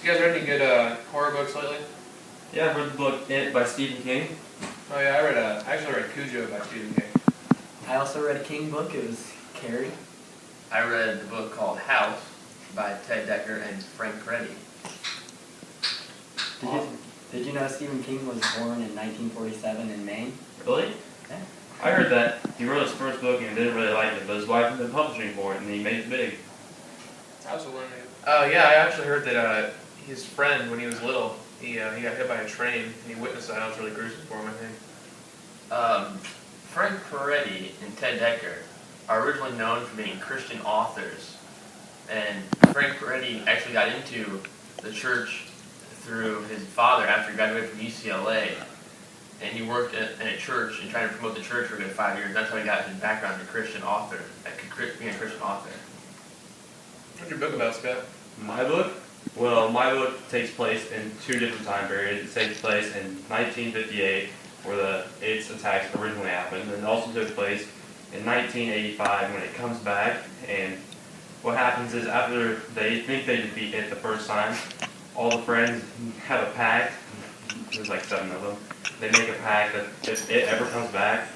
You guys read any good horror books lately? Yeah, I've read the book It by Stephen King. Oh yeah, I actually read Cujo by Stephen King. I also read a King book. It was Carrie. I read the book called House by Ted Dekker and Frank Peretti. Did you know Stephen King was born in 1947 in Maine? Really? Yeah. I heard that he wrote his first book and didn't really like it, but his wife ended up publishing for it and he made it big. Absolutely. Yeah, I actually heard that his friend, when he was little, he got hit by a train and he witnessed that. It was really gruesome for him, I think. Frank Peretti and Ted Dekker are originally known for being Christian authors, and Frank Peretti actually got into the church through his father after he graduated from UCLA, and he worked in a church and tried to promote the church for a good 5 years. That's how he got his background as a Christian author, being a Christian author. What's your book about, Scott? My book? Well, my book takes place in two different time periods. It takes place in 1958, where the AIDS attacks originally happened, and it also took place in 1985 when it comes back. And what happens is after they think they defeat it the first time, all the friends have a pact. There's like 7 of them. They make a pact that if it ever comes back,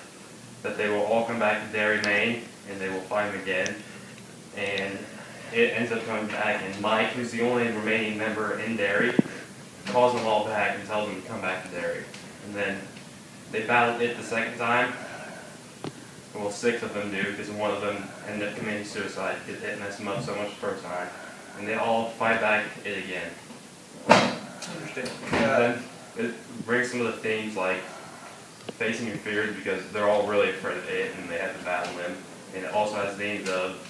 that they will all come back to Derry, Maine, and they will find him again. And it ends up coming back, and Mike, who's the only remaining member in Derry, calls them all back and tells them to come back to Derry. And then they battle it the second time. Well, 6 of them do, because one of them ended up committing suicide because it messed them up so much the first time. And they all fight back it again. Interesting. And then it brings some of the themes like facing your fears, because they're all really afraid of it and they have to battle them. And it also has themes of,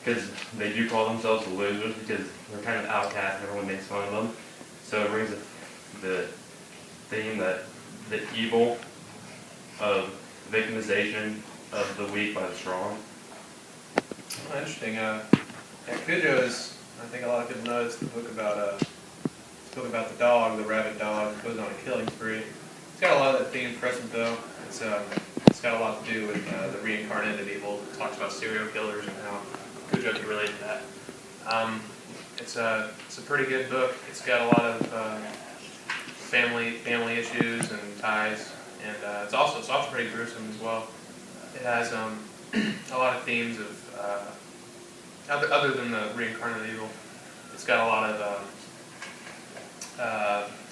because they do call themselves the losers because they're kind of outcast and everyone makes fun of them. So it brings the theme that the evil of victimization of the weak by the strong. Oh, interesting. Cujo is, I think a lot of people know, it's the book about the dog, the rabid dog, goes on a killing spree. It's got a lot of that theme present though. It's got a lot to do with the reincarnated evil. It talks about serial killers and how Cujo can relate to that. It's a pretty good book. It's got a lot of family issues and ties, and it's also pretty gruesome as well. It has a lot of themes of other than the reincarnated evil. It's got a lot of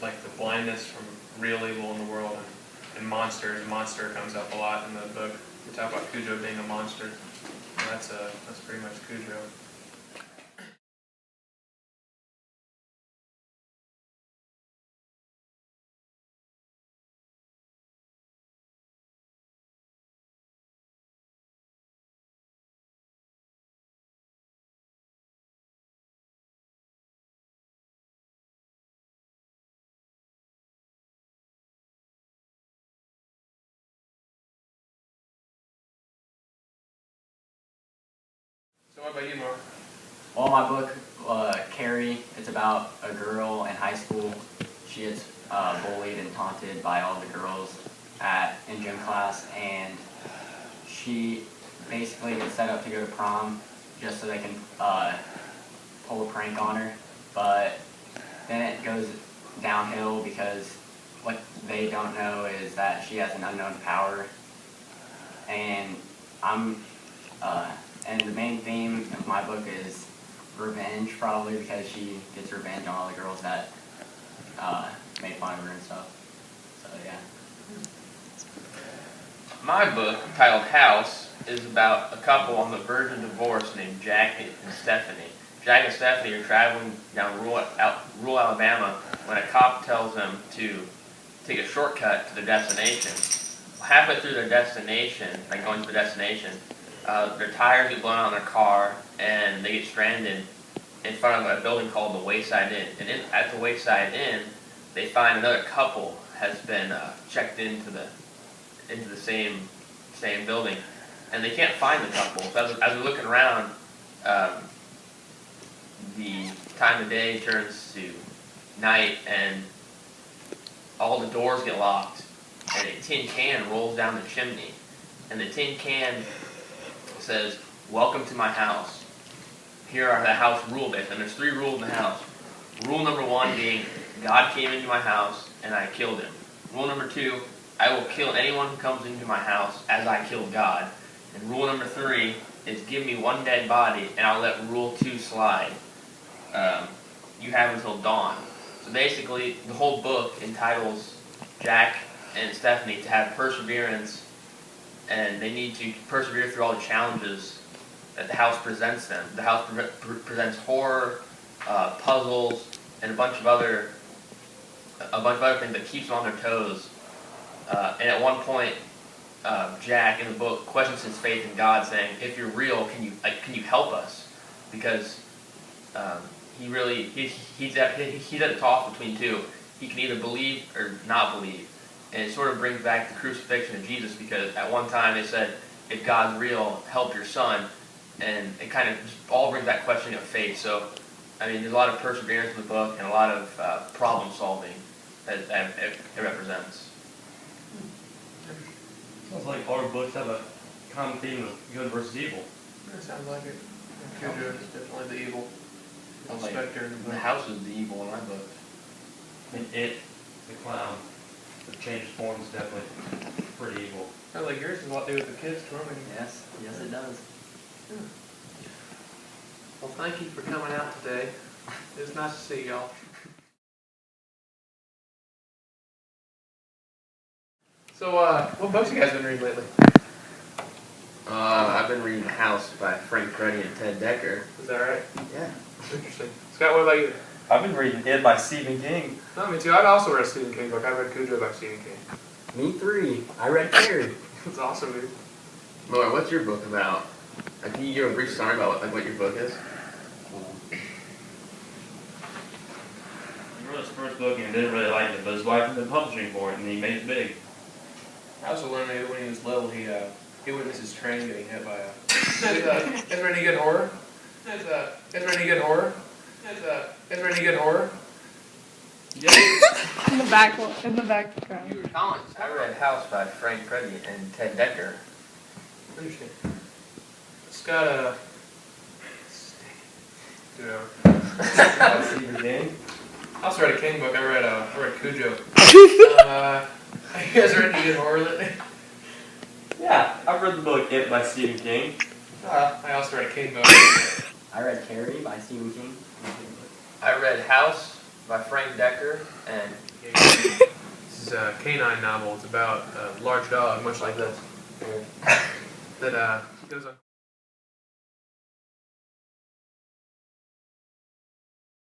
like the blindness from real evil in the world, and monsters. Monster comes up a lot in the book. We talk about Cujo being a monster. And that's pretty much Cujo. So what about you, Mark? Well, my book, Carrie, it's about a girl in high school. She gets bullied and taunted by all the girls in gym class, and she basically gets set up to go to prom just so they can pull a prank on her. But then it goes downhill because what they don't know is that she has an unknown power, and and the main theme of my book is revenge, probably because she gets revenge on all the girls that made fun of her and stuff. So yeah. My book, titled House, is about a couple on the verge of divorce named Jack and Stephanie. Jack and Stephanie are traveling down rural Alabama when a cop tells them to take a shortcut to their destination. Halfway through their destination, like going to the destination, their tires get blown out in their car and they get stranded in front of a building called the Wayside Inn. And at the Wayside Inn, they find another couple has been checked into the same building, and they can't find the couple. So as we're looking around, the time of day turns to night, and all the doors get locked, and a tin can rolls down the chimney, and the tin can says, "Welcome to my house. Here are the house rules." And there's 3 rules in the house. Rule number 1 being, God came into my house and I killed him. Rule number 2, I will kill anyone who comes into my house as I killed God. And rule number 3 is, give me 1 dead body and I'll let rule 2 slide. You have until dawn. So basically, the whole book entitles Jack and Stephanie to have perseverance, and they need to persevere through all the challenges that the house presents them. The house presents horror, puzzles, and a bunch of other things that keeps them on their toes. And at one point, Jack in the book questions his faith in God, saying, "If you're real, can you help us?" Because he's at a toss between two. He can either believe or not believe, and it sort of brings back the crucifixion of Jesus, because at one time they said, "If God's real, help your son," and it kind of just all brings that questioning of faith. So, I mean, there's a lot of perseverance in the book and a lot of problem solving that it represents. Sounds like all the books have a common theme of good versus evil. That sounds like it. Cujo is definitely the evil Sounds like specter in the the book. house is the evil in my book. And it, the clown, the changes form is definitely pretty evil. Sounds like yours has a lot to do with the kids tormenting you. Yes, yes it does. Well, thank you for coming out today. It was nice to see y'all. So, what books you guys been reading lately? I've been reading The House by Frank Peretti and Ted Decker. Is that right? Yeah. Interesting. Scott, what about you? I've been reading It by Stephen King. No, me too. I've also read a Stephen King book. I read Cujo by Stephen King. Me 3. I read Carrie. It's awesome, dude. Laura, what's your book about? Can you give a brief summary about what your book is? He wrote his first book and didn't really like it, but his wife had been publishing for it, and he made it big. I also learned that when he was little, he witnessed his train getting hit by a... Is there any good horror? Is there any good horror? Is there any good horror? In the background. You were Collins. I read House by Frank Peretti and Ted Decker. Interesting. Scott, dude, Stephen King. I also read a King book. I read Cujo. You guys read any good horror lately? Yeah, I've read the book It by Stephen King. I also read a King book. I read Carrie by Stephen King. I read House by Frank Decker and This is a canine novel. It's about a large dog, much like this, that goes on.